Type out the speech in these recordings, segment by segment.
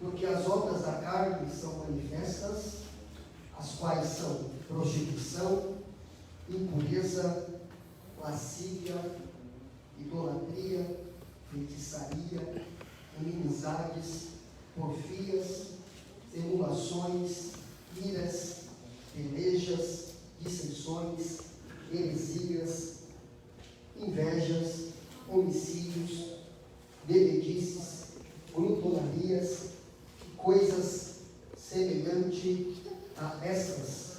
Porque as obras da carne são manifestas, as quais são prostituição, impureza, lascívia, idolatria, feitiçaria, inimizades, porfias, emulações, iras, pelejas, dissensões, heresias, invejas, homicídios, bebedices, glutonarias, coisas semelhantes a estas,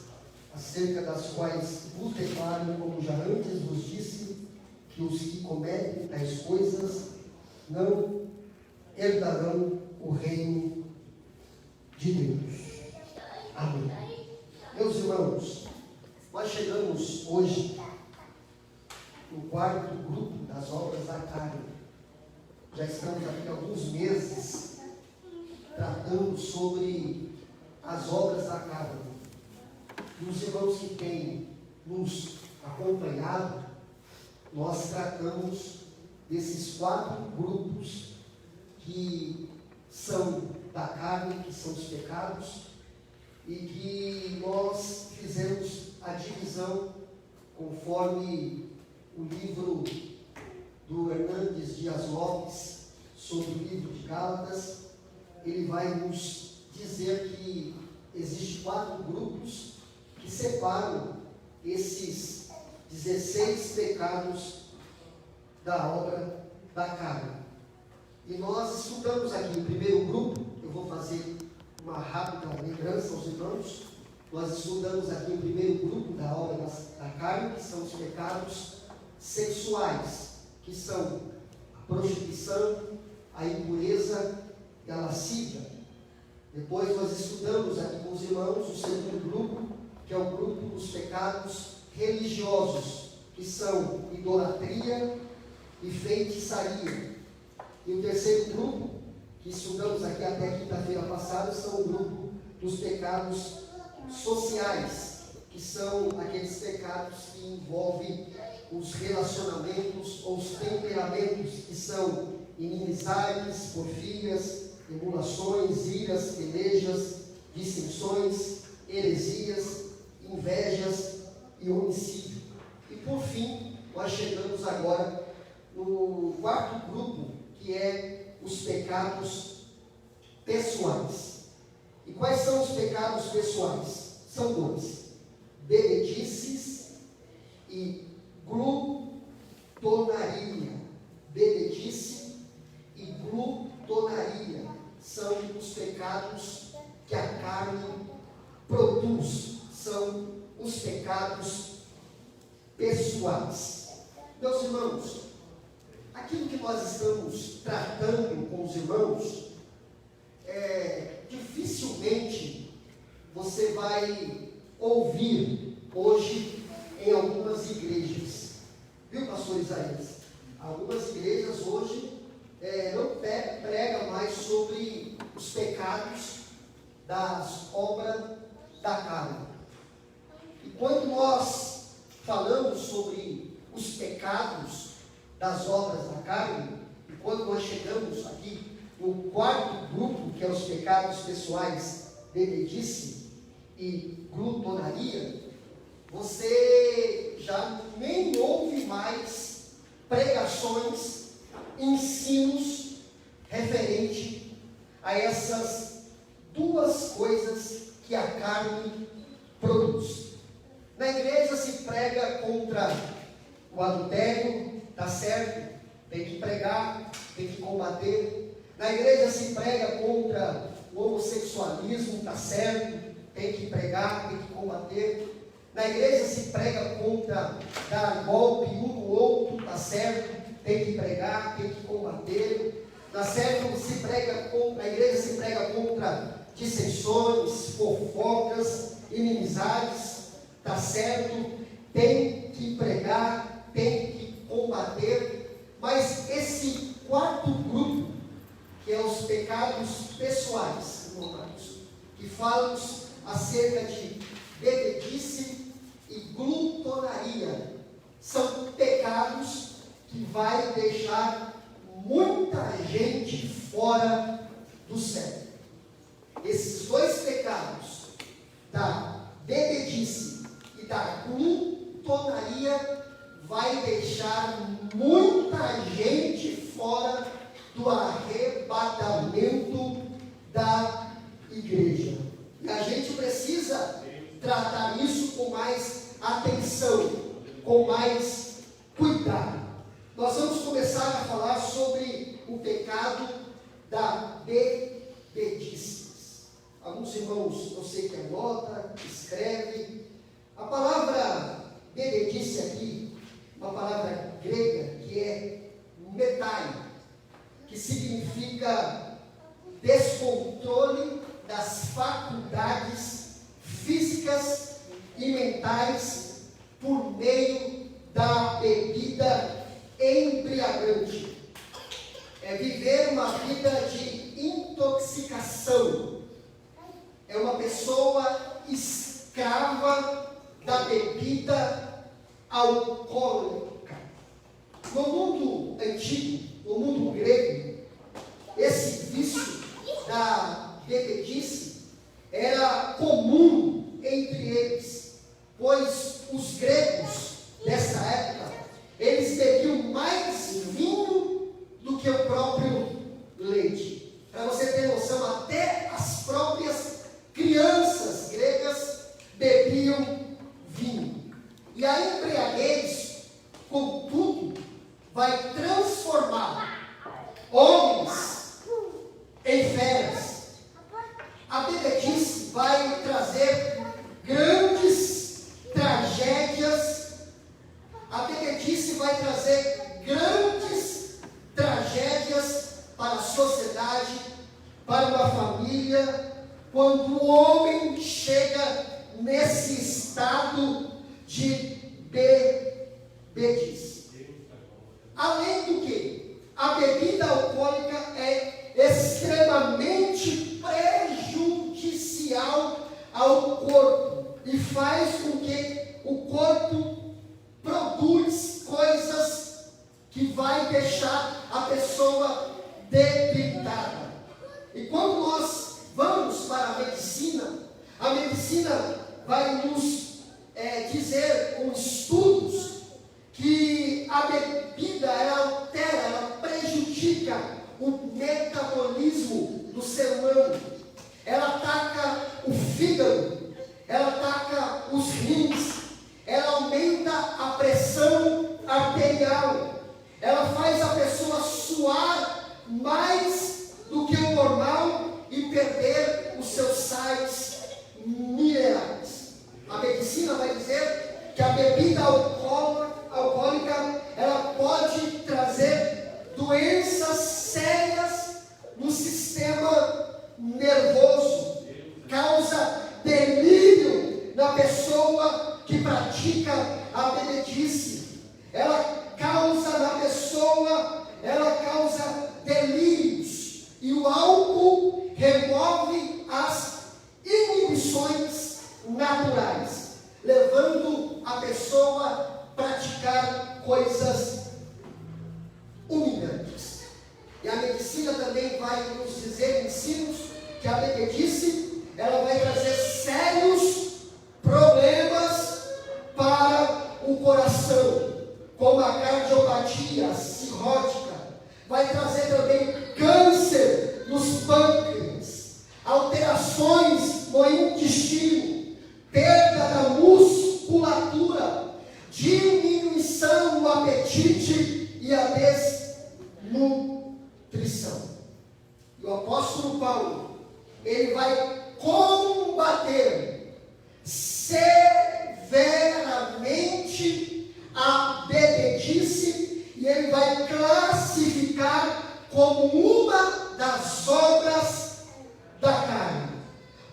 acerca das quais vos declaro, como já antes vos disse, que os que cometem tais coisas não herdarão o reino de Deus. Amém. Meus irmãos, nós chegamos hoje no quarto grupo das obras da carne. Já estamos aqui há alguns meses tratando sobre as obras da carne. E os irmãos que têm nos acompanhado, nós tratamos desses 4 grupos que são da carne, que são os pecados, e que nós fizemos a divisão conforme o livro do Hernandes Dias Lopes sobre o livro de Gálatas. Ele vai nos dizer que existem 4 grupos que separam esses 16 pecados da obra da carne. E nós estudamos aqui o primeiro grupo. Eu vou fazer uma rápida lembrança aos irmãos. Nós estudamos aqui o primeiro grupo da obra da carne, que são os pecados sexuais, que são a prostituição, a impureza e a lascívia. Depois nós estudamos aqui com os irmãos o segundo grupo, que é o grupo dos pecados religiosos, que são idolatria e feitiçaria. E o terceiro grupo, que estudamos aqui até quinta-feira passada, são o grupo dos pecados sociais, que são aqueles pecados que envolvem os relacionamentos ou os temperamentos, que são inimizades, porfias, emulações, iras, pelejas, dissensões, heresias, invejas e homicídio. E por fim, nós chegamos agora no quarto grupo, que é os pecados pessoais. E quais são os pecados pessoais? São 2: bebedices e glutonaria. Bebedice e glutonaria são os pecados que a carne produz, são os pecados pessoais. Meus irmãos, aquilo que nós estamos tratando com os irmãos, dificilmente você vai ouvir hoje em algumas igrejas, viu, pastor Isaías? Algumas igrejas hoje não pregam mais sobre os pecados das obras da carne. E quando nós falamos sobre os pecados das obras da carne, e quando nós chegamos aqui no quarto grupo, que é os pecados pessoais, bebedice e glutonaria, você já nem ouve mais pregações, ensinos referente a essas 2 coisas que a carne produz. Na igreja se prega contra o adultério, está certo, tem que pregar, tem que combater. Na igreja se prega contra o homossexualismo, está certo, tem que pregar, tem que combater. Na igreja se prega contra dar golpe um no outro, está certo, tem que pregar, tem que combater. Na igreja se prega contra dissensões, fofocas, inimizades, está certo, tem que pregar, tem que combater. Mas esse quarto grupo, que é os pecados pessoais, irmãos, que falam acerca de bebedice e glutonaria, são pecados que vai deixar muita gente fora do céu. vai deixar muita gente fora do arrebatamento da igreja. E a gente precisa tratar isso com mais atenção, com mais cuidado. Nós vamos começar a falar sobre o pecado da bebedice. Alguns irmãos, eu sei que anota, escreve. A palavra bebedice aqui, uma palavra grega que é metai, que significa descontrole das faculdades físicas e mentais por meio da bebida embriagante. É viver uma vida de intoxicação. É uma pessoa escrava da bebida alcoólica. No mundo antigo, no mundo grego, esse vício da bebedice era comum entre eles, pois os gregos dessa época, eles bebiam mais vinho do que o próprio leite. Para você ter noção, até as próprias crianças gregas bebiam vinho. E a embriaguez, contudo, vai transformar homens em feras. A bebedice vai trazer grandes tragédias. A bebedice vai trazer grandes tragédias para a sociedade, para uma família, quando o homem chega nesse estado de bebedice. Além do que, a bebida alcoólica é extremamente prejudicial ao corpo e faz com que o corpo produz coisas que vai deixar a pessoa debilitada. E quando nós vamos para a medicina vai nos dizer com estudos que a bebida ela altera, ela prejudica o metabolismo do ser humano. Ela ataca o fígado, ela ataca os rins, ela aumenta a pressão arterial, ela faz a pessoa suar mais do que o normal e perder os seus sais minerais. A medicina vai dizer que a bebida alcoólica ela pode trazer doenças sérias no sistema nervoso, causa delírio na pessoa que pratica a bebedice, ela causa na pessoa, ela causa delírios, e o álcool remove as inibições naturais, levando a pessoa a praticar coisas humilhantes. E a medicina também vai nos dizer ensinos que a bebedice ela vai trazer sérios problemas para o coração, como a cardiopatia cirrótica, vai trazer também câncer nos pâncreas, alterações no intestino, perda da musculatura, diminuição do apetite e a desnutrição. E o apóstolo Paulo, ele vai combater severamente a bebedice e ele vai classificar como uma das obras da carne.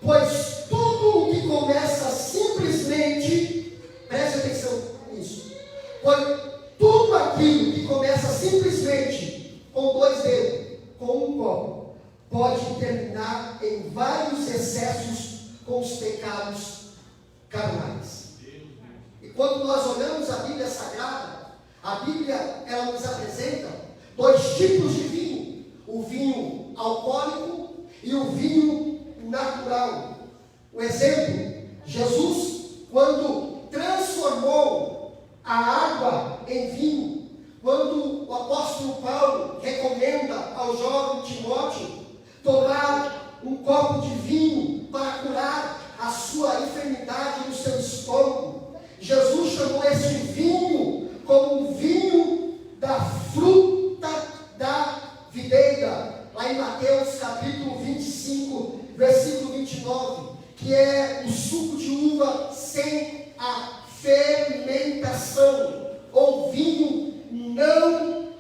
Pois tudo o que começa simplesmente, preste atenção nisso, pois tudo aquilo que começa simplesmente com 2 dedos, com um copo, pode terminar em vários excessos com os pecados carnais. E quando nós olhamos a Bíblia Sagrada, a Bíblia ela nos apresenta 2 tipos de vinho: o vinho alcoólico e o vinho natural. O exemplo, Jesus, quando transformou a água um copo de vinho para curar a sua enfermidade no seu estômago. Jesus chamou esse vinho como o vinho da fruta da videira, lá em Mateus capítulo 25, versículo 29, que é o suco de uva sem a fermentação, ou vinho não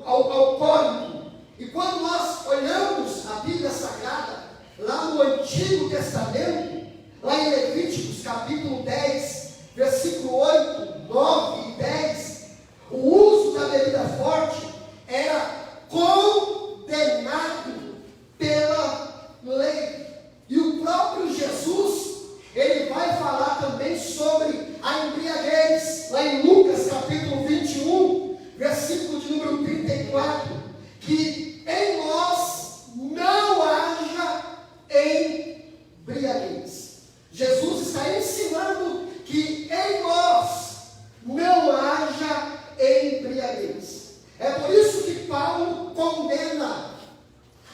alcoólico. E quando nós olhamos a Bíblia Sagrada, lá no Antigo Testamento, lá em Levíticos capítulo 10, versículo 8, 9 e 10, o uso da bebida forte era condenado pela lei. E o próprio Jesus, ele vai falar também sobre a embriaguez, lá em Lucas capítulo 21, versículo de número 34, que em nós não haja embriaguez. Jesus está ensinando que em nós não haja embriaguez. É por isso que Paulo condena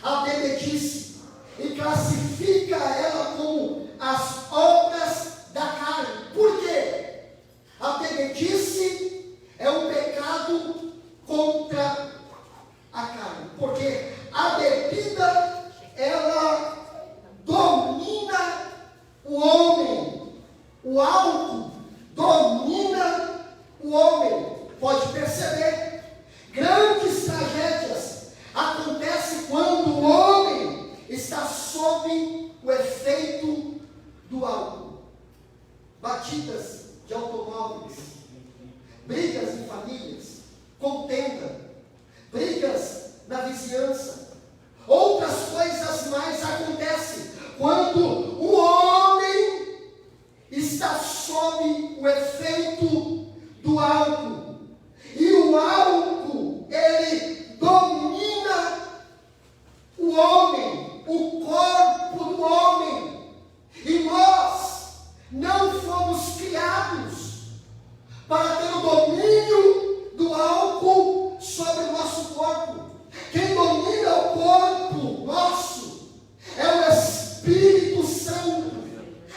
a bebedice e classifica ela como as obras da carne. Por quê? A bebedice é um pecado contra a carne, porque a bebida, ela domina o homem. O álcool domina o homem. Pode perceber, grandes tragédias acontecem quando o homem está sob o efeito do álcool. Batidas de automóveis, brigas em famílias, contenda, brigas na vizinhança. Outras coisas mais acontecem quando o homem está sob o efeito do álcool. E o álcool, ele domina o homem, o corpo do homem. E nós não fomos criados para ter o domínio do álcool sobre o nosso corpo. Quem domina o corpo nosso é o Espírito Santo.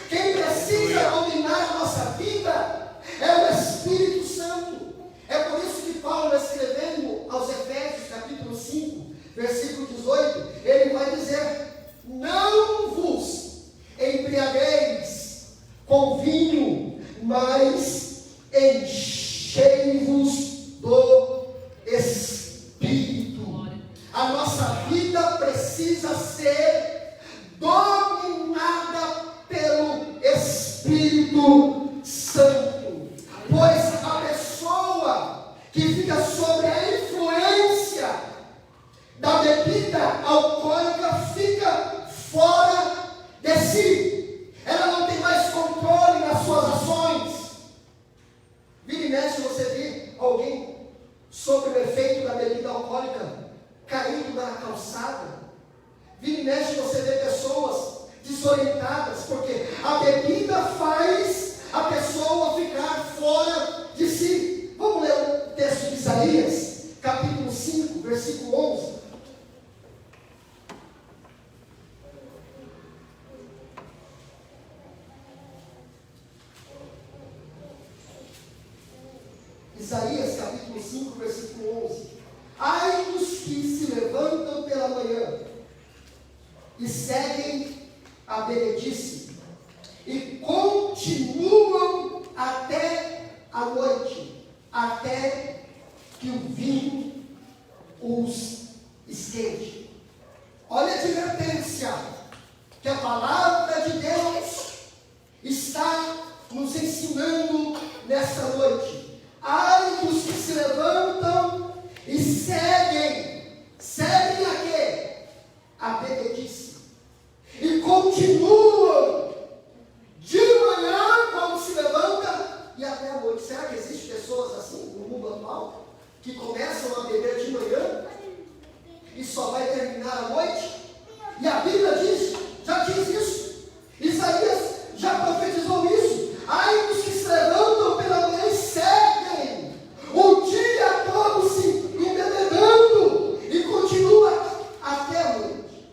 Quem precisa dominar a nossa vida é o Espírito Santo. É por isso que Paulo, escrevendo aos Efésios, capítulo 5, versículo 18, ele vai dizer: não vos embriagueis com vinho, mas enchei-vos do Espírito. A nossa vida precisa ser dominada pelo Espírito Santo, pois a pessoa que fica sob a influência da bebida alcoólica fica fora de si. Ela não tem mais controle nas suas ações. Vira e mexe, você vê alguém sob o efeito da bebida alcoólica caindo na calçada. Vira e mexe, você vê pessoas desorientadas, porque a bebida faz a pessoa ficar fora de si. Vamos ler o texto de Isaías, capítulo 5, versículo 11. Isaías capítulo 5, versículo 11. Ai dos que se levantam pela manhã e seguem a bebedice e continuam até a noite, até que o vinho os esquente. Olha a advertência que a palavra de Deus está nos ensinando nesta noite. Ai dos que se levantam e seguem a quê? A bebedice. E continuam de manhã, quando se levanta, e até a noite. Será que existem pessoas assim no mundo atual? Que começam a beber de manhã e só vai terminar à noite? E a Bíblia diz, já diz isso. Isaías já profetizou isso. Ai dos que se levantam pela manhã e seguem o dia todo se embebedando e continua até a noite.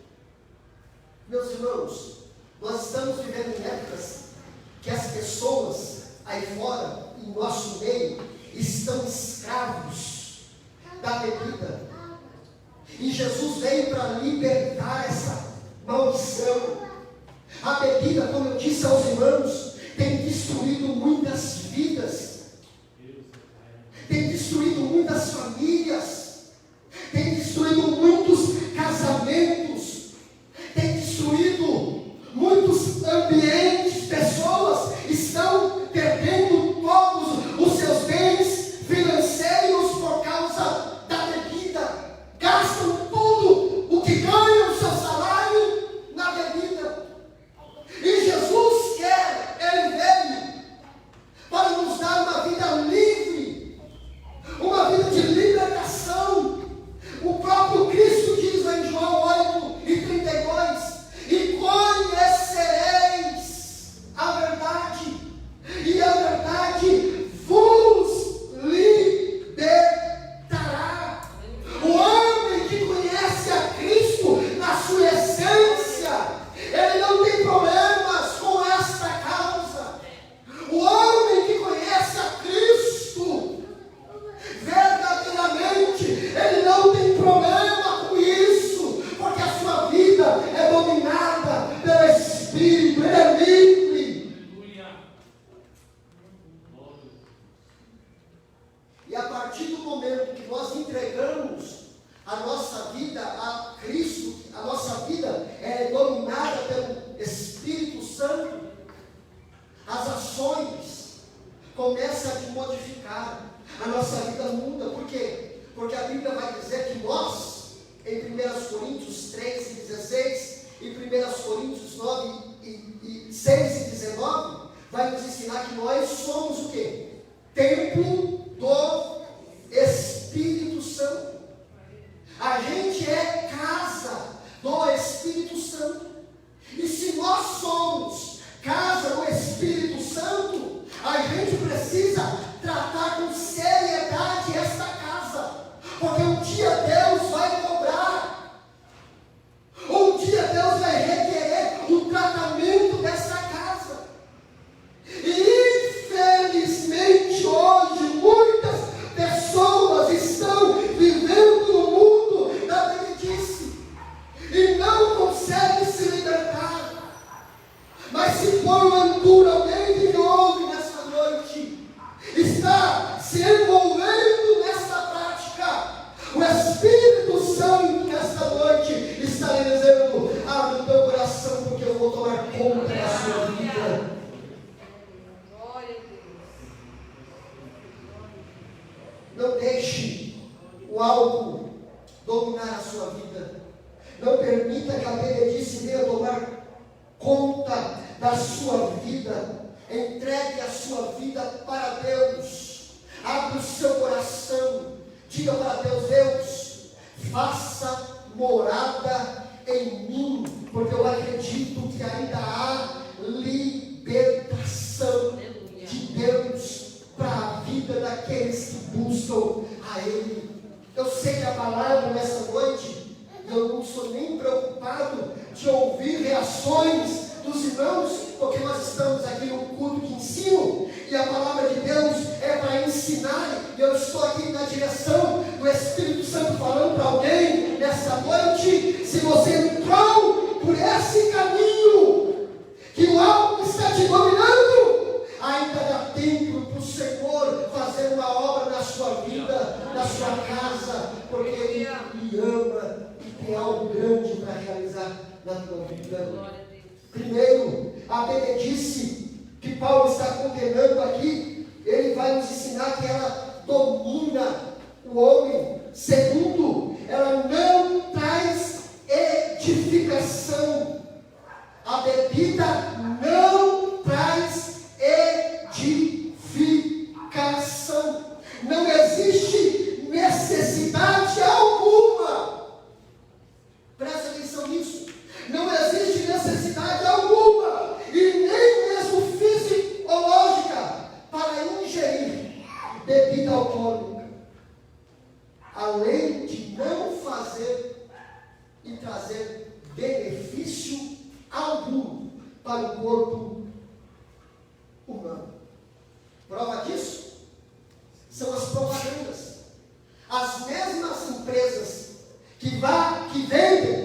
para libertar essa maldição. A bebida, como eu disse aos irmãos, tem destruído muitas vidas, tem destruído muitas famílias, tem destruído muitos casamentos, tem destruído muitos ambientes. Pessoas estão perdendo todos os seus bens financeiros por causa da bebida, gastam tudo o que ganham, o seu salário, na bebida. E Jesus quer, Ele veio para nos dar uma vida livre, uma vida de libertação. O próprio Cristo diz em João 8:32: e conhecereis a verdade, e a verdade vos libertará. O homem que conhece a Cristo na sua essência, ele não tem problemas com esta causa. O homem que conhece a Cristo verdadeiramente, ele não tem problema com isso, porque a sua vida é dominada pelo Espírito, ele é livre. E a partir do momento que nós entregamos a nossa vida a Cristo, a nossa vida é dominada pelo Espírito Santo, as ações começam a modificar, a nossa vida muda. Por quê? Porque a Bíblia vai dizer que nós, em 1 Coríntios 3:16 e 1 Coríntios 6:19, vai nos ensinar que nós somos o quê? Templo do Espírito Santo. A gente é casa do Espírito Santo. E se nós somos casa do Espírito Santo, a gente precisa tratar com seriedade esta casa, porque um dia Deus vai cobrar, um dia Deus vai requerer o tratamento dessa casa. E infelizmente hoje muitas pessoas estão vivendo no mundo da bebedice e não conseguem se libertar. Mas se porventura alguém que me ouve nessa noite está se envolvendo nessa prática, o Espírito Santo nesta noite está lhe dizendo: abre o teu coração, porque eu vou tomar conta da sua vida. Não deixe o álcool dominar a sua vida. Não permita que a bebedice venha tomar conta da sua vida. Entregue a sua vida para Deus. Abre o seu coração. Diga para Deus: Deus, faça morada em mim, porque eu acredito que ainda há libertação de Deus para a vida daqueles que buscam a Ele. Eu sei que a palavra nessa noite, eu não sou nem preocupado de ouvir reações dos irmãos, porque nós estamos aqui no culto de ensino, e a palavra de Deus é para ensinar, e eu estou aqui na direção do Espírito Santo falando para alguém nessa noite. Se você entrou por esse caminho, que o álcool está te dominando, ainda dá tempo para o Senhor fazer uma obra na sua vida, na sua casa, porque Ele lhe ama e tem algo grande para realizar na tua vida. Primeiro, a bebedice que Paulo está condenando aqui, ele vai nos ensinar que ela domina o homem. Segundo, ela não traz edificação. A bebida não traz edificação. Não existe necessidade alguma. Presta atenção nisso. Não existe necessidade alguma, e nem mesmo fisiológica, para ingerir bebida alcoólica, além de não fazer e trazer benefício algum para o corpo humano. Prova disso são as propagandas. As mesmas empresas que vendem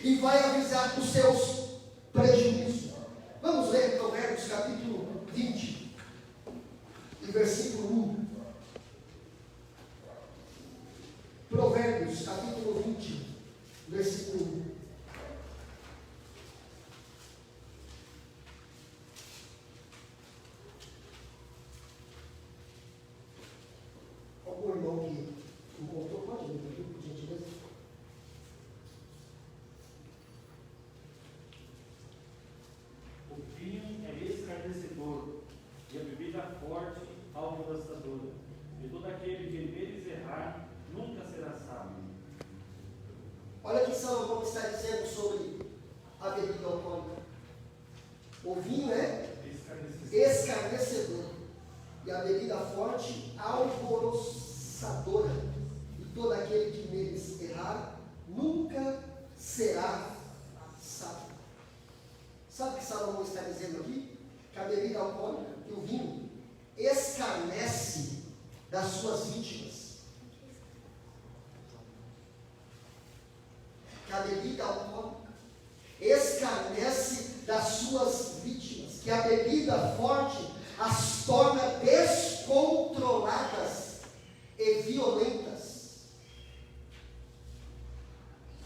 e vai avisar dos seus prejuízos. Vamos ler Provérbios capítulo 20, e versículo 1. Provérbios capítulo 20, versículo 1. Algum irmão que encontrou, pode ler aqui, por gentileza? O vinho é escarnecedor, e a bebida forte alvoroçadora. E todo aquele que neles errar, nunca será sábio. Olha o que Salomão está dizendo sobre a bebida alcoólica. O vinho é escarnecedor, e a bebida forte alvoroçadora. E todo aquele que neles errar, nunca será sábio. Sabe o que Salomão está dizendo aqui? Que a bebida alcoólica e o vinho escarnece das suas vítimas. Que a bebida alcoólica escarnece das suas vítimas. Que a bebida forte as torna descontroladas e violentas.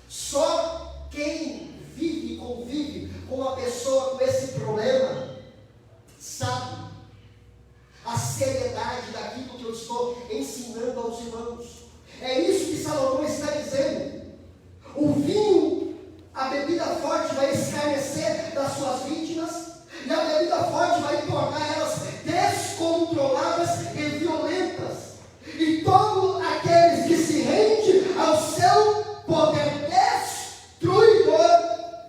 Só quem vive e convive com uma pessoa com esse problema sabe a seriedade daquilo que eu estou ensinando aos irmãos. É isso que Salomão está dizendo. O vinho, a bebida forte vai escarnecer das suas vítimas, e a bebida forte vai tornar elas descontroladas e violentas. E todos aqueles que se rendem ao seu poder destruidor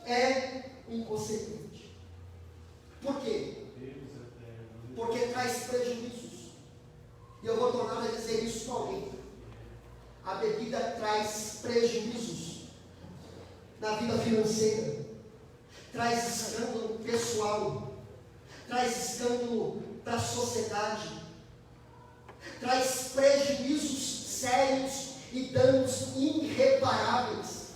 é inconsequente. Por quê? Porque traz prejuízos. E eu vou tornar a dizer isso para alguém. A bebida traz prejuízos na vida financeira, traz escândalo pessoal, traz escândalo para a sociedade, traz prejuízos sérios e danos irreparáveis,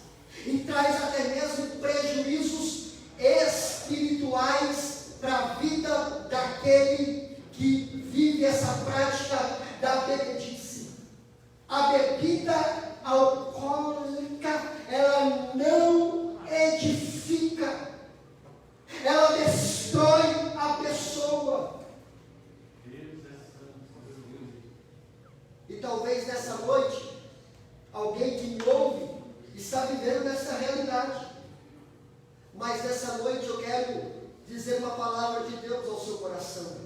e traz até mesmo prejuízos espirituais para a vida daquele que vive essa prática da bebedice. A bebida alcoólica, ela não edifica, ela destrói a pessoa. E talvez nessa noite, alguém que me ouve está vivendo nessa realidade. Mas nessa noite eu quero dizer uma palavra de Deus ao seu coração.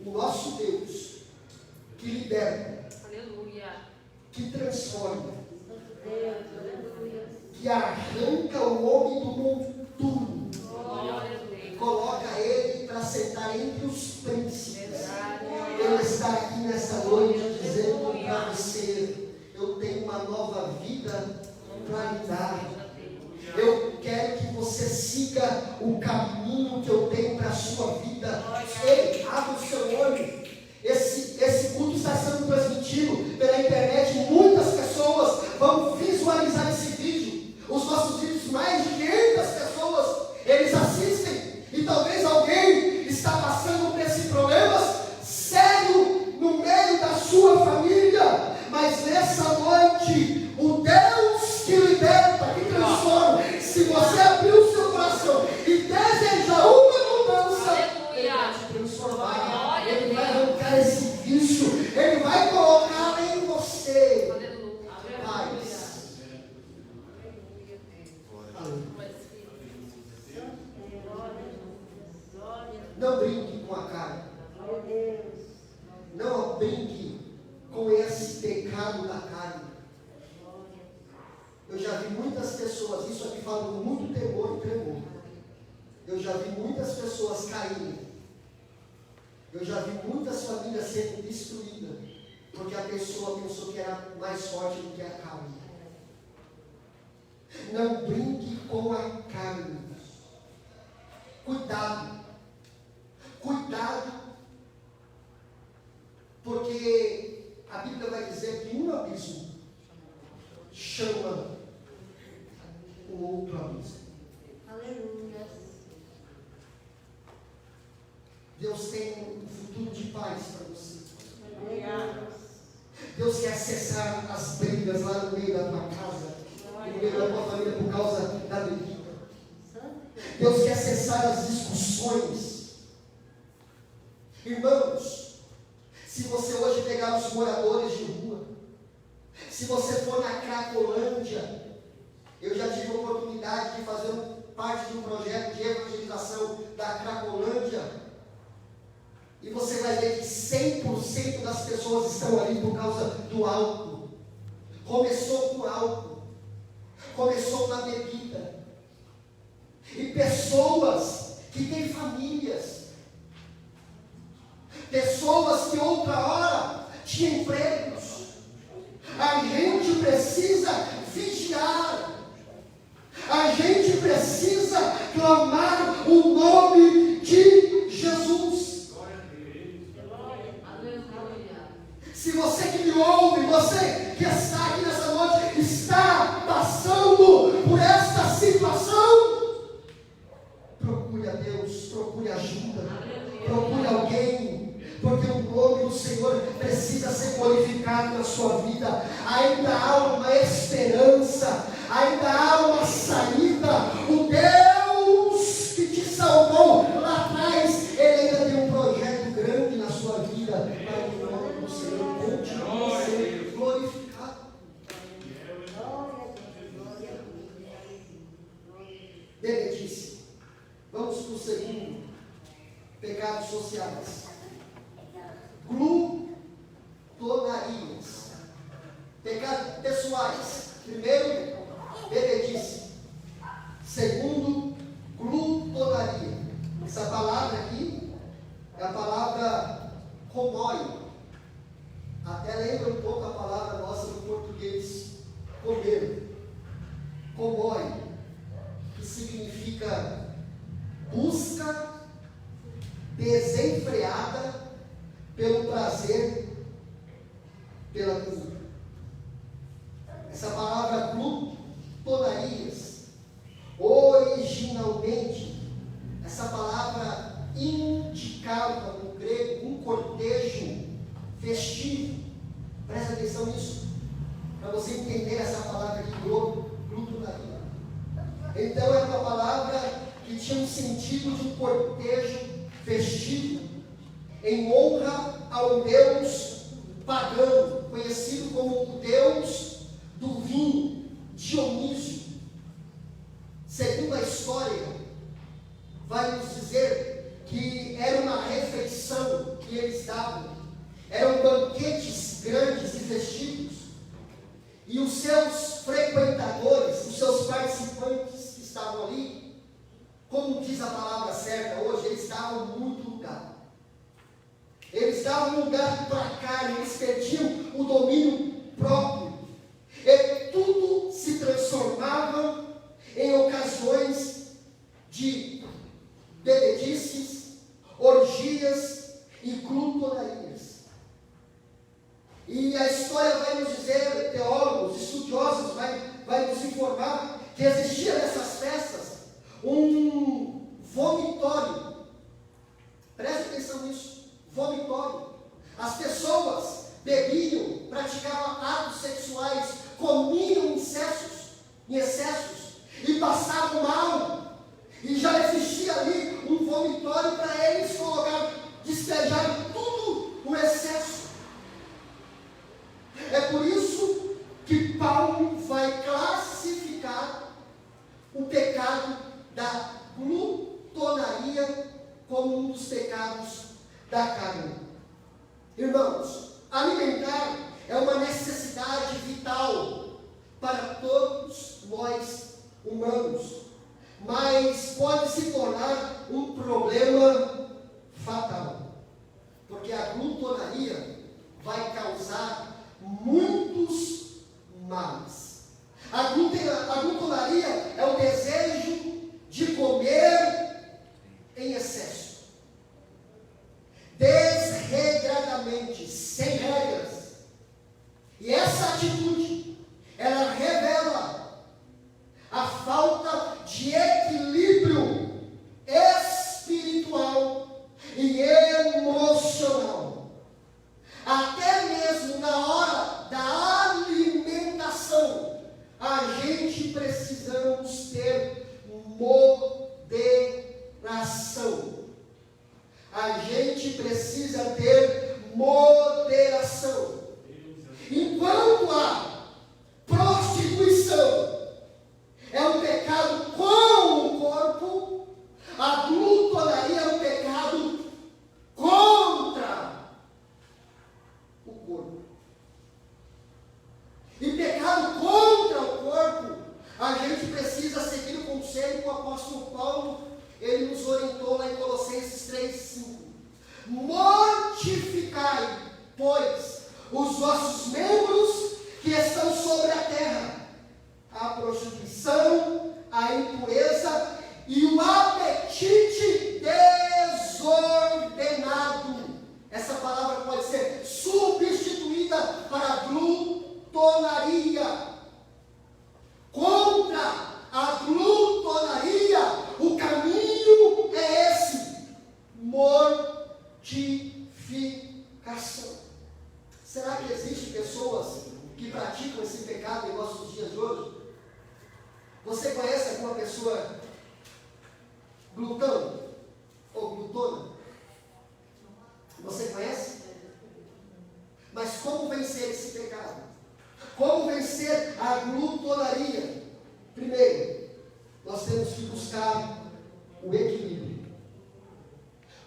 O nosso Deus, que liberta, Aleluia, que transforma, que arranca o homem do monturo, coloca ele para sentar entre os príncipes. Ele está aqui nessa noite dizendo para você: eu tenho uma nova vida para lhe dar. Eu quero que você siga o caminho que eu tenho para a sua vida. Ei, abra o seu olho. Esse culto está sendo transmitido pela internet. Muitas pessoas vão visualizar esse vídeo. Os nossos vídeos, mais de 500 pessoas, eles assistem. E talvez alguém está passando por esse problema sério no meio da sua família. Mas nessa noite, o Deus que liberta, que transforma, se você abrir o seu coração e desejar uma mudança, Ele vai te transformar. Ele vai arrancar esse vício. Ele vai colocar em você paz. Não brinque com a carne. Não brinque com esse pecado da carne. Eu já vi muitas pessoas, isso aqui fala com muito temor e tremor. Eu já vi muitas pessoas caírem. Eu já vi muitas famílias sendo destruídas, porque a pessoa pensou que era mais forte do que a carne. Não brinque com a carne. Cuidado. Cuidado. Porque a Bíblia vai dizer que um abismo chama o outro abismo. irmãos. Aleluia. Deus tem um futuro de paz para você. Aleluia. Deus quer cessar as brigas lá no meio da tua casa, no meio da tua família por causa da bebida. Deus quer cessar as discussões. Irmãos, se você hoje pegar os moradores de rua, se você for na Cracolândia, eu já tive a oportunidade de fazer parte de um projeto de evangelização da Cracolândia, e você vai ver que 100% das pessoas estão ali por causa do álcool. Começou com álcool, começou na bebida. E pessoas que têm famílias, pessoas que outra hora tinham empregos. A gente precisa vigiar, a gente precisa clamar o nome de Jesus. Se você que me ouve, você que está aqui nessa noite, está passando por esta situação, procure a Deus, procure ajuda, procure alguém, porque o nome do Senhor precisa ser glorificado na sua vida. Ainda há uma esperança, ainda há uma saída. O Deus que te salvou lá atrás, Ele ainda tem um projeto grande na sua vida, para que o nome do Senhor continue a ser glorificado. Bebedice. Vamos para o segundo: pecados sociais. Glutonarias. Pecados pessoais. Primeiro, bebedice. Segundo, glutonaria. Essa palavra aqui é a palavra comói. Até lembra um pouco a palavra nossa do português, comer. Comói, que significa busca desenfreada pelo prazer, pela comida. Essa palavra glutonarias, originalmente, essa palavra indicava no grego um cortejo festivo. Presta atenção nisso, para você entender essa palavra aqui, glutonaria. Então é uma palavra que tinha um sentido de um cortejo festivo, em honra ao deus pagão, conhecido como o deus do vinho, Dionísio. Segundo a história, vai nos dizer que era uma refeição que eles davam, eram banquetes grandes e festivos, e os seus frequentadores, os seus participantes que estavam ali, como diz a palavra certa hoje, eles davam muito lugar. Eles davam lugar para a carne, eles perdiam o domínio próprio. E tudo se transformava em ocasiões de bebedices, orgias e glutonarias. E a história vai nos dizer, teólogos, estudiosos, vai nos informar que existia nessas festas um vomitório. Preste atenção nisso, vomitório. As pessoas bebiam, praticavam atos sexuais, comiam em excessos e passavam mal. E já existia ali um vomitório para eles colocar, despejar tudo o excesso. É por isso que Paulo vai classificar o pecado da glutonaria como um dos pecados da carne. Irmãos, alimentar é uma necessidade vital para todos nós humanos, mas pode se tornar um problema fatal, porque a glutonaria vai causar muitos males. A glutonaria é o desejo de comer em excesso, desregradamente, sem regras. E essa atitude, ela revela a falta de de equilíbrio espiritual e emocional. Até mesmo na hora da alimentação, a gente precisamos ter moderação. A gente precisa ter moderação. Enquanto a prostituição é um pecado com o corpo, a glutonaria é um pecado contra o corpo. E pecado contra o corpo, a gente precisa seguir o conselho que o apóstolo Paulo, ele nos orientou lá em Colossenses 3:5. Mortificai, pois, os vossos membros que estão sobre a terra, a prostituição, a impureza e o apetite desordenado. Essa palavra pode ser substituída para glutonaria. Contra a glutonaria, o caminho é esse: mortificação. Será que existem pessoas que praticam esse pecado em nossos dias de hoje? Você conhece alguma pessoa glutão ou glutona? Você conhece? Mas como vencer esse pecado? Como vencer a glutonaria? Primeiro, nós temos que buscar o equilíbrio.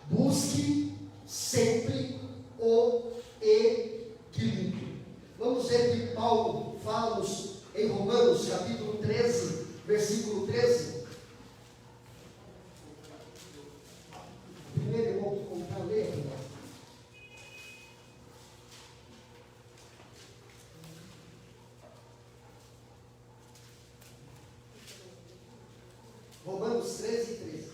Busque sempre o equilíbrio. Vamos ver que Paulo fala-nos em Romanos, capítulo 13, versículo 13. Primeiro irmão que comprar, ler. Romanos 13, 13.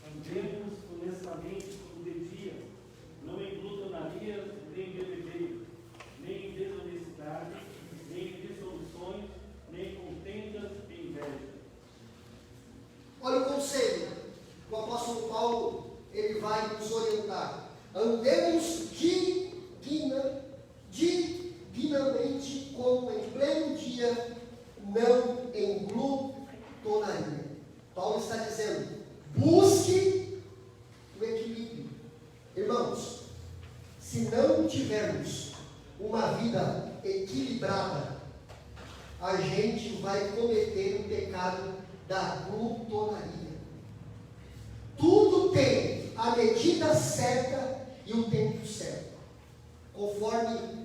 Andemos honestamente como devia, não em glutonaria, nem em bebedeira, nem em desonestidade, nem em dissoluções, nem em contendas e inveja. Olha o conselho. O apóstolo Paulo, ele vai nos orientar. Andemos dignamente como em pleno dia, não em glutonaria. Paulo está dizendo: busque o equilíbrio. Irmãos, se não tivermos uma vida equilibrada, a gente vai cometer o pecado da glutonaria. Tudo tem a medida certa e o tempo certo. Conforme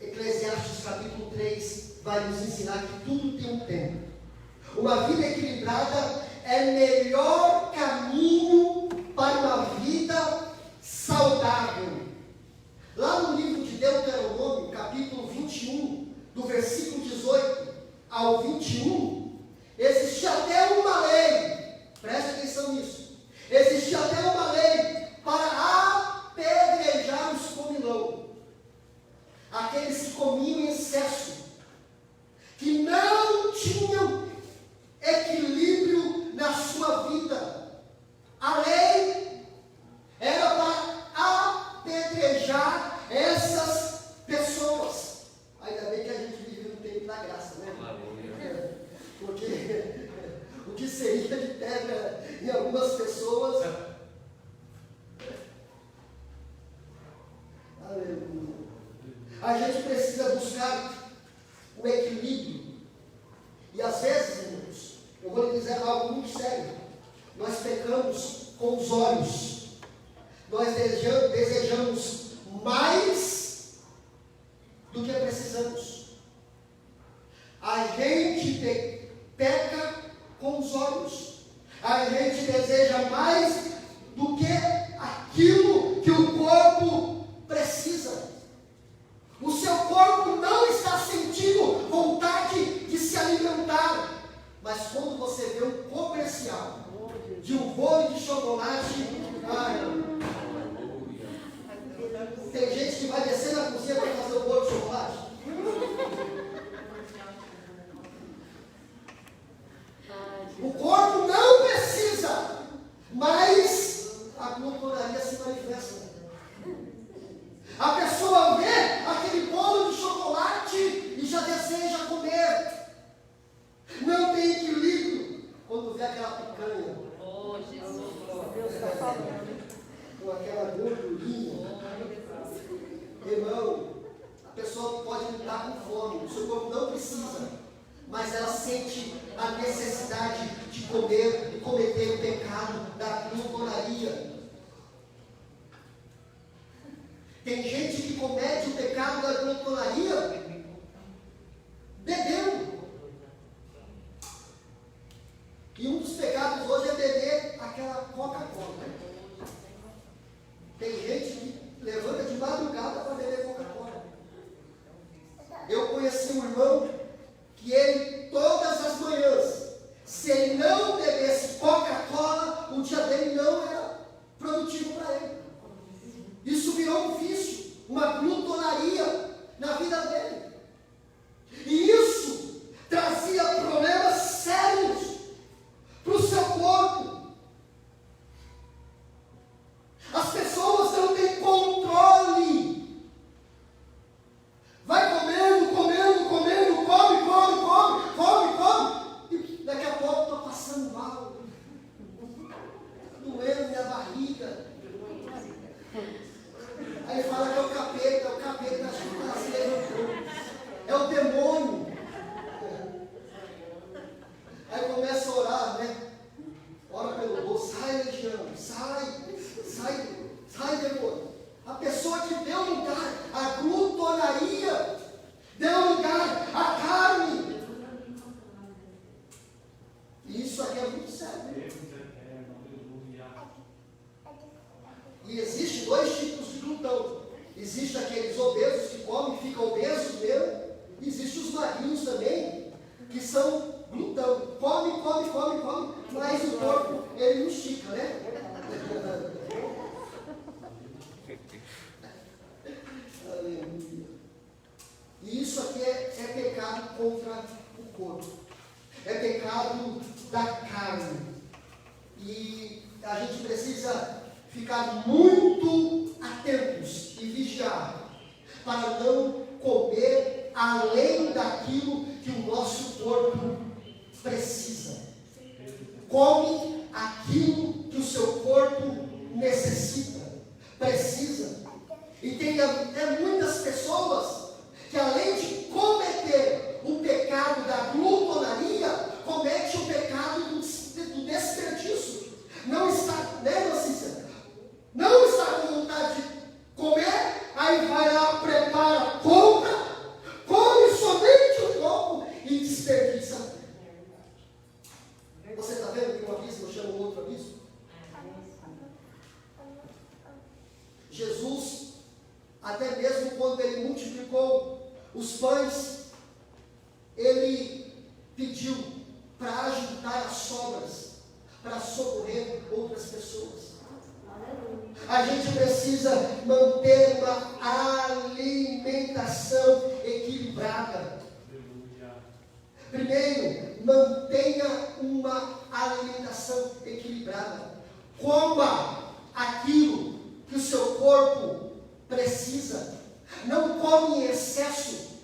Eclesiastes capítulo 3 vai nos ensinar que tudo tem um tempo. Uma vida equilibrada é melhor caminho para uma vida saudável. Lá no livro de Deuteronômio, capítulo 21, do versículo 18 ao 21, existe até uma lei, preste atenção nisso, existe até uma lei para apedrejar os comilão, aqueles que comiam em excesso, que não tinham equilíbrio na sua vida. A lei era para apedrejar essas pessoas. Ainda bem que a gente vive no tempo da graça, né? Porque o que seria de pedra em algumas pessoas. Aleluia. A gente precisa buscar o equilíbrio. E às vezes, irmãos, eu vou lhe dizer algo muito sério. Nós pecamos com os olhos. Nós desejamos mais do que precisamos. A gente peca com os olhos. A gente deseja mais do que aquilo que o corpo precisa. O seu corpo não está sentindo vontade de se alimentar. Mas quando você vê um comercial de um bolo de chocolate, tem gente que vai descer na cozinha para fazer o bolo de chocolate. pode estar com fome, o seu corpo não precisa, mas ela sente a necessidade de comer e cometer o pecado da glutonaria. Tem gente que comete o pecado da glutonaria bebendo. E um dos pecados hoje é beber aquela Coca-Cola. Tem gente que levanta de madrugada para beber Coca-Cola. Eu conheci um irmão que ele, todas as manhãs, se ele não bebesse Coca-Cola, o dia dele não era produtivo para ele. Isso virou um vício, uma glutonaria na vida dele. E isso trazia problemas sérios para o seu corpo. As pessoas não têm controle. Vai comendo, come. E daqui a pouco estou passando mal. Doendo minha barriga. Aí fala que é o capeta acho que está se levantou. É o demônio. Aí começa a orar, né? Ora pelo bolso, sai legião, sai demônio. A pessoa que deu lugar à glutonaria, deu lugar à carne. E isso aqui é muito sério. E existem dois tipos de glutão. Existem aqueles obesos que comem e ficam obesos mesmo. E existem os magrinhos também, que são glutão. Come, mas o corpo, ele não estica, né? Aleluia. E isso aqui é pecado contra o corpo. É pecado da carne. E a gente precisa ficar muito atentos e vigiar para não comer além daquilo que o nosso corpo precisa. Come aquilo que o seu corpo necessita, precisa. E tem muitas pessoas que, além de cometer o pecado da glutonaria, comete o pecado do desperdício. Não está, né, Cícera? Não está com vontade de comer, aí vai lá, prepara, compra, come somente um pouco e desperdiça. Você está vendo que um abismo chama o outro abismo? Jesus, até mesmo quando ele multiplicou os pães, ele pediu para ajudar as sobras, para socorrer outras pessoas. A gente precisa manter uma alimentação equilibrada. Primeiro, mantenha uma alimentação equilibrada. Coma aquilo que o seu corpo precisa. Não come em excesso.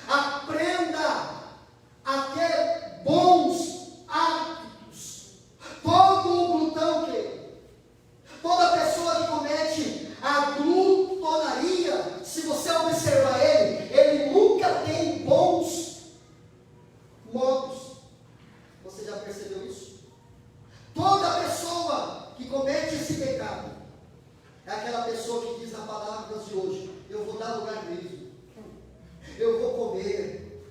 Aprenda a ter bons hábitos. Todo o glutão, toda pessoa que comete a glutonaria, se você observar ele nunca tem bons modos. Você já percebeu isso? Toda pessoa que comete esse pecado é aquela pessoa que diz na palavra de hoje: eu vou dar lugar mesmo, eu vou comer.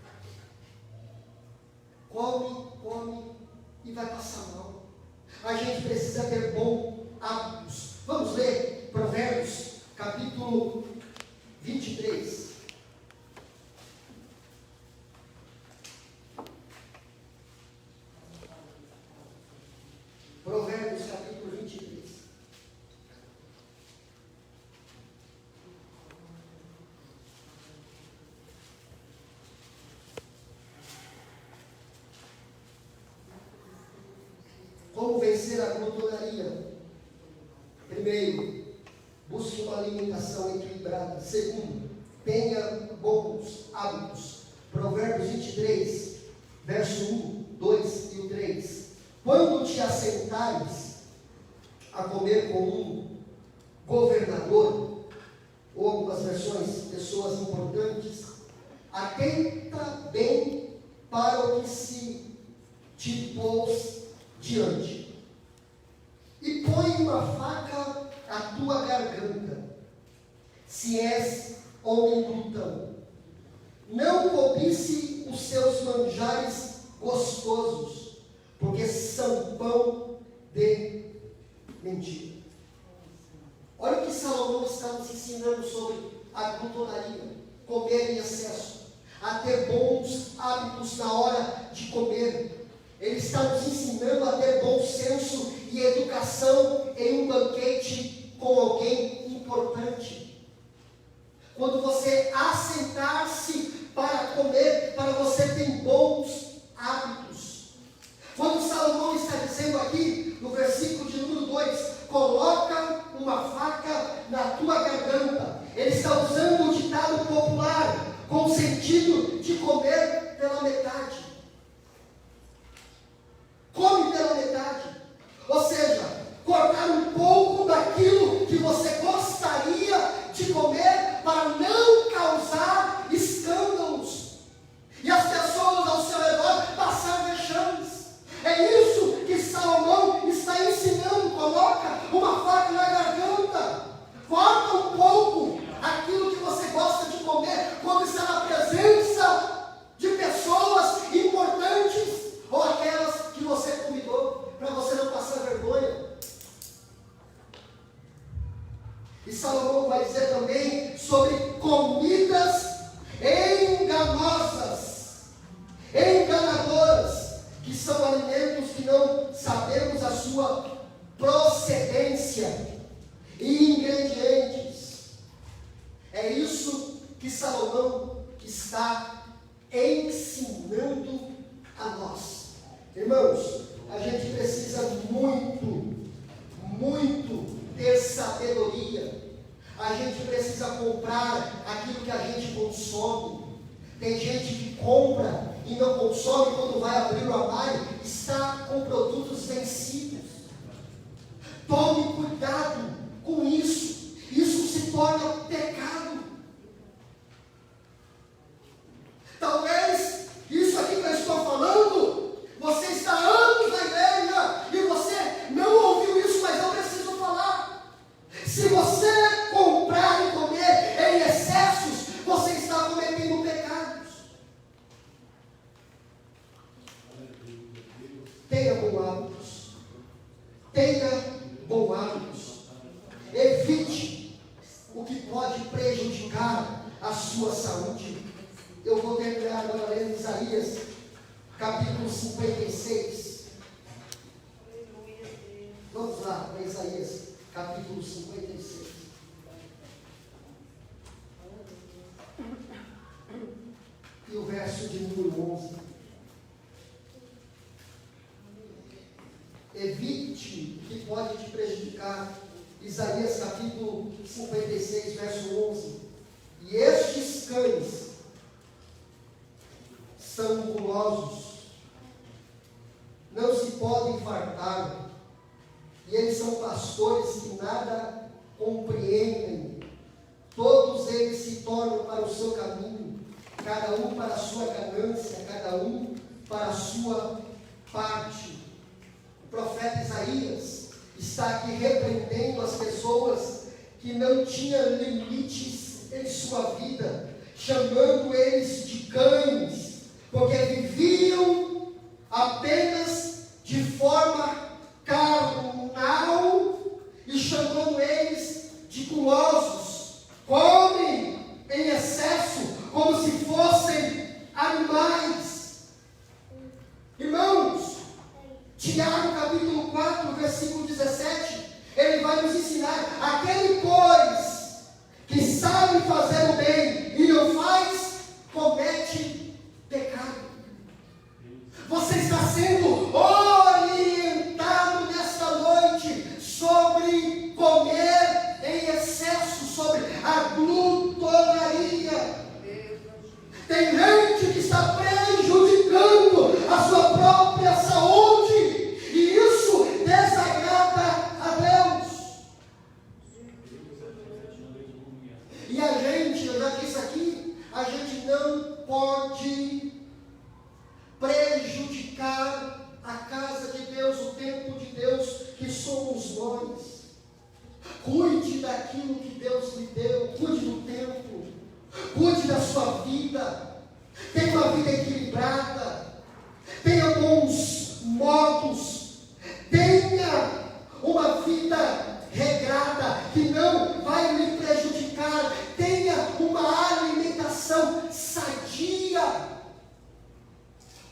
Come e vai passar mal. A gente precisa ter bons hábitos. Vamos ler Provérbios, capítulo 23. Provérbios, capítulo 23. Como vencer a glutonaria? Primeiro, busque uma alimentação equilibrada. Segundo, tenha bons hábitos. Provérbios 23, verso 1, 2 e o 3. Quando te assentares a comer com um governador, ou algumas versões, pessoas importantes, atenta bem para o que se te pôs diante, e põe uma faca à tua garganta, se és homem glutão. Não cobice os seus manjares gostosos, porque são pão de mentira. Olha o que Salomão está nos ensinando sobre a glutonaria, comer em excesso, a ter bons hábitos na hora de comer. Ele está nos ensinando a ter bom senso e educação em um banquete com alguém importante. Quando você assentar-se para comer, para você ter bons hábitos. Quando Salomão está dizendo aqui, no versículo de número 2, coloca uma faca na tua garganta. Ele está usando o ditado popular, com o sentido de comer pela metade. Come pela metade. Ou seja, cortar um pouco daquilo que você gostaria de comer para não causar escândalos. E as pessoas ao seu redor passar vexames. É isso que Salomão está ensinando. Coloca uma faca na garganta. Corta um pouco aquilo que você gosta de comer quando está na presença de pessoas importantes ou aquelas que você convidou, para você não passar vergonha. E Salomão vai dizer também sobre comidas enganadoras, que são alimentos que não sabemos a sua procedência e ingredientes. É isso que Salomão está ensinando a nós. Irmãos, a gente precisa muito ter sabedoria. A gente precisa comprar aquilo que a gente consome. Tem gente que compra e não consome, quando vai abrir o armário, está com produtos vencidos. Tome cuidado com isso. Isso se torna pecado. Talvez isso aqui que eu estou falando, você está há anos na igreja e você não ouviu isso, mas eu preciso falar. Se você comprar e comer em excessos, você está cometendo pecados. Tenha bons hábitos. Tenha bons hábitos. Evite o que pode prejudicar a sua saúde. Eu vou terminar agora lendo Isaías, capítulo 56. Vamos lá para Isaías, capítulo 56. E o verso de número 11. Evite o que pode te prejudicar. Isaías capítulo 56, verso 11. E estes cães são gulosos, não se podem fartar, e eles são pastores que nada compreendem. Todos eles se tornam para o seu caminho, cada um para a sua ganância, cada um para a sua parte. O profeta Isaías está aqui repreendendo as pessoas que não tinham limites em sua vida, chamando eles de cães, porque viviam apenas de forma carnal, e chamando eles de gulosos. Comem em excesso, como se fossem animais. Irmãos, Tiago capítulo 4, versículo 17, ele vai nos ensinar: aquele, pois, que sabe fazer o bem e não faz, comete pecado. Você está sendo orientado nesta noite sobre comer em excesso, sobre a glutonaria. Tem gente que está prejudicando a sua própria saúde, e isso desagrada a Deus. E a gente, eu já disse aqui, a gente não pode prejudicar a casa de Deus, o templo de Deus, que somos nós. Cuide daquilo que Deus lhe deu, cuide do templo, cuide da sua vida, tenha uma vida equilibrada, tenha bons modos, tenha uma vida regrada, que não vai lhe prejudicar, tenha uma alimentação sadia,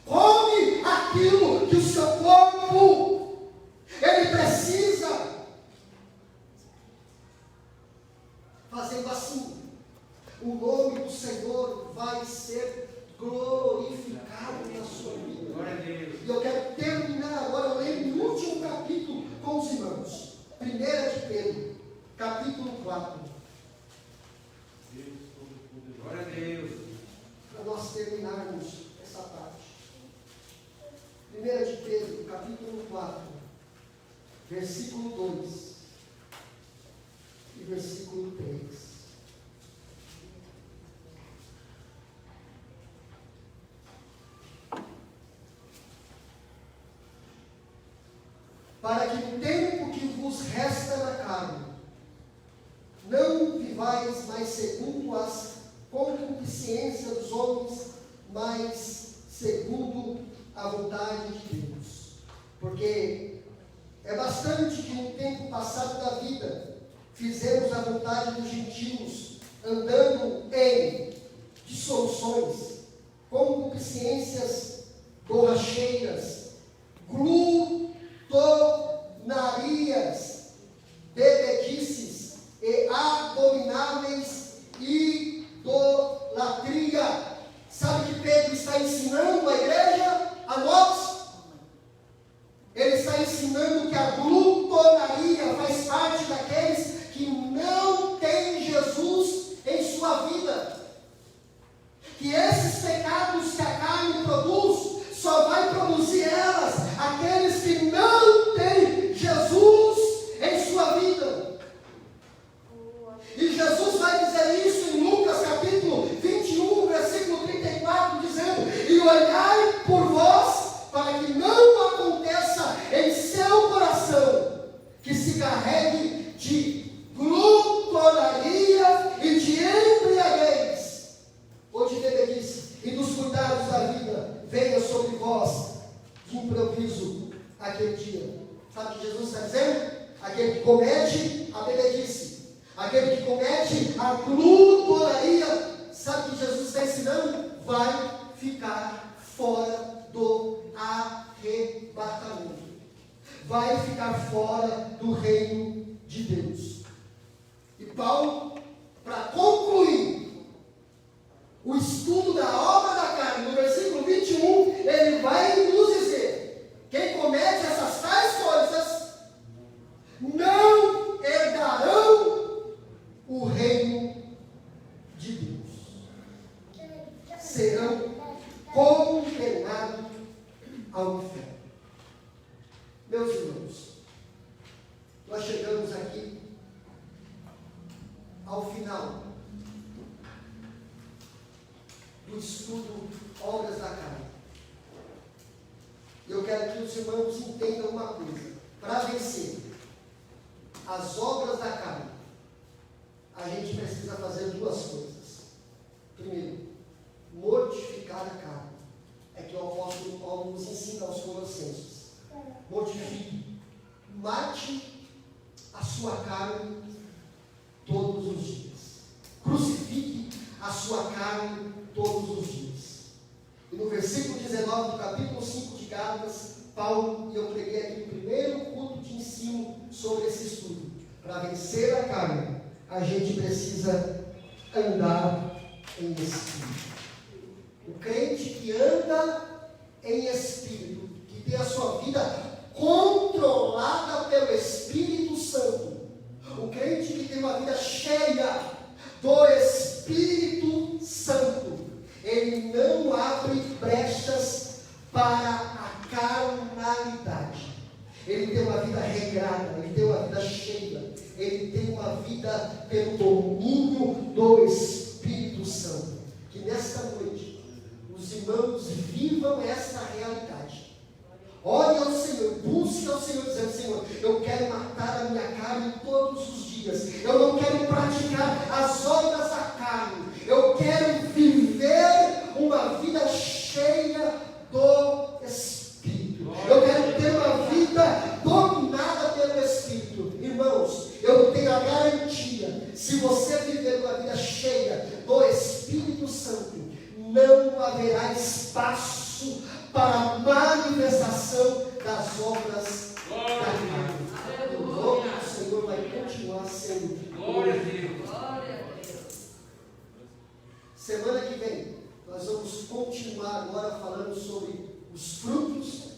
come aquilo que o seu corpo ele precisa. Fazendo assim, o nome do Senhor vai ser glorificado na sua vida. Glória a Deus. E eu quero terminar agora lendo o último capítulo com os irmãos. 1 de Pedro, capítulo 4. Glória a Deus. Para nós terminarmos essa parte. 1 de Pedro, capítulo 4, versículo 2 e versículo 3. Para que no tempo que vos resta na carne, não vivais mais segundo as concupiscências dos homens, mas segundo a vontade de Deus. Porque é bastante que no tempo passado da vida fizemos a vontade dos gentios, andando em dissoluções, concupiscências borracheiras, glutonarias, bebedices e abomináveis idolatria. Sabe que Pedro está ensinando a igreja, a nós? Ele está ensinando que a glutonaria faz parte daqueles que não têm Jesus em sua vida. Que esses pecados que a carne produz, só vai produzir elas aqueles que não têm Jesus em sua vida. E Jesus vai dizer isso em Lucas capítulo 21, versículo 34, dizendo: e olhai por vós, para que não aconteça em seu coração que se carregue de glutonaria e de embriaguez, ou de bebedice, e dos cuidados da vida venha sobre vós de improviso aquele dia. Sabe o que Jesus está dizendo? Aquele que comete a bebedice, aquele que comete a glutonaria, sabe o que Jesus está ensinando? Vai ficar fora do arrebatamento, vai ficar fora do reino de Deus. E Paulo, para concluir o estudo da obra da carne, no versículo 21, ele vai nos dizer: quem comete essas tais coisas não herdarão o reino de Deus, serão condenados ao inferno. Meus irmãos, nós chegamos aqui ao final do estudo Obras da Carne. Eu quero que os irmãos entendam uma coisa: para vencer as obras da carne, a gente precisa fazer duas coisas. Primeiro, mortificar a carne. É que o apóstolo Paulo nos ensina aos Colossenses: mortifique, mate a sua carne todos os dias, crucifique a sua carne todos os dias. E no versículo 19 do capítulo 5 de Gálatas, Paulo, e eu preguei aqui no primeiro culto de ensino sobre esse estudo: para vencer a carne, a gente precisa andar em espírito. O crente que anda em espírito, que tem a sua vida controlada pelo Espírito Santo, o crente que tem uma vida cheia do Espírito Santo, ele não abre brechas para a carnalidade. Ele tem uma vida regrada, ele tem uma vida cheia, ele tem uma vida pelo domínio do Espírito Santo. Que nesta vivam essa realidade. Ore ao Senhor, busque ao Senhor, dizendo: Senhor, eu quero matar a minha carne todos os dias. Eu não quero praticar as obras da carne. Eu quero viver uma vida cheia do Espírito. Eu quero ter uma vida dominada pelo Espírito. Irmãos, eu tenho a garantia: se você viver uma vida cheia do Espírito Santo, não haverá espaço para a manifestação das obras da carne. O nome do Senhor vai continuar sendo glória a Deus. Semana que vem nós vamos continuar agora falando sobre os frutos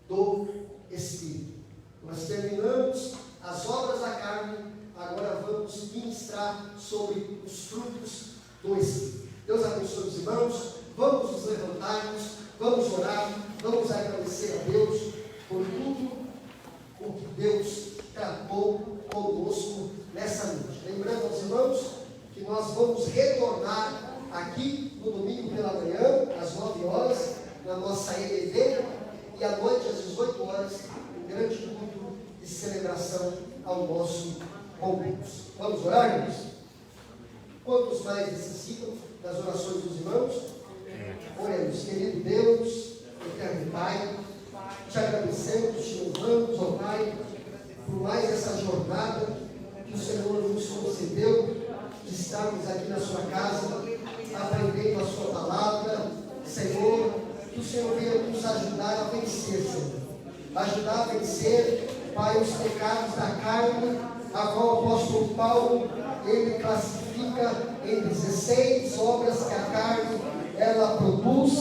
do Espírito. Nós terminamos as obras da carne, agora vamos ministrar sobre os frutos do Espírito. Deus abençoe os irmãos, vamos nos levantarmos, vamos orar, vamos agradecer a Deus por tudo o que Deus tratou conosco nessa noite. Lembrando aos irmãos que nós vamos retornar aqui no domingo pela manhã, às 9 horas, na nossa EBD, e à noite, às 18 horas, um grande culto de celebração ao nosso concurso. Vamos orar, irmãos? Quantos mais necessitam das orações dos irmãos? Oremos. Querido Deus, eterno Pai, te agradecemos, te louvamos, ó Pai, por mais essa jornada que o Senhor nos concedeu de estarmos aqui na sua casa, aprendendo a sua palavra. Senhor, que o Senhor venha nos ajudar a vencer, Senhor. Ajudar a vencer, Pai, os pecados da carne, a qual o apóstolo Paulo, ele classifica em 16 obras que a carne, ela produz,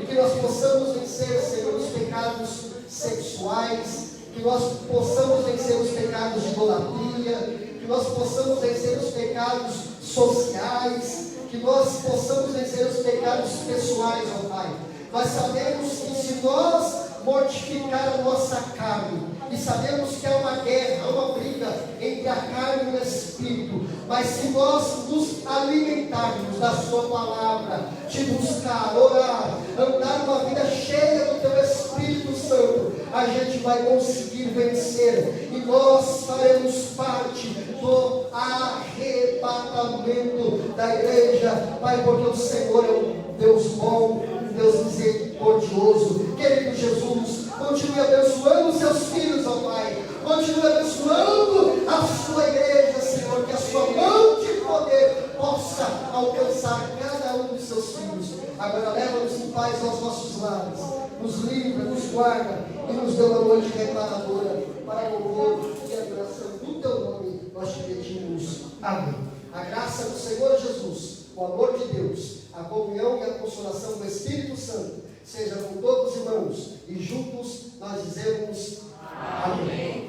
e que nós possamos vencer, Senhor, os pecados sexuais, que nós possamos vencer os pecados de idolatria, que nós possamos vencer os pecados sociais, que nós possamos vencer os pecados pessoais, ó Pai. Nós sabemos que se nós mortificar a nossa carne, e sabemos que há uma guerra, há uma briga entre a carne e o Espírito, mas se nós nos alimentarmos da sua palavra, te buscar, orar, andar uma vida cheia do teu Espírito Santo, a gente vai conseguir vencer, e nós faremos parte do arrebatamento da igreja, Pai, porque o Senhor é um Deus bom, um Deus misericordioso. Querido Jesus, continue abençoando os seus filhos, ó Pai. Continue abençoando a sua igreja, Senhor. Que a sua mão de poder possa alcançar cada um dos seus filhos. Agora leva-nos em paz aos nossos lares. Nos livra, nos guarda e nos dê uma noite reparadora para louvor e adoração do teu nome. Nós te pedimos. Amém. A graça do Senhor Jesus, o amor de Deus, a comunhão e a consolação do Espírito Santo seja com todos os irmãos, e juntos nós dizemos amém.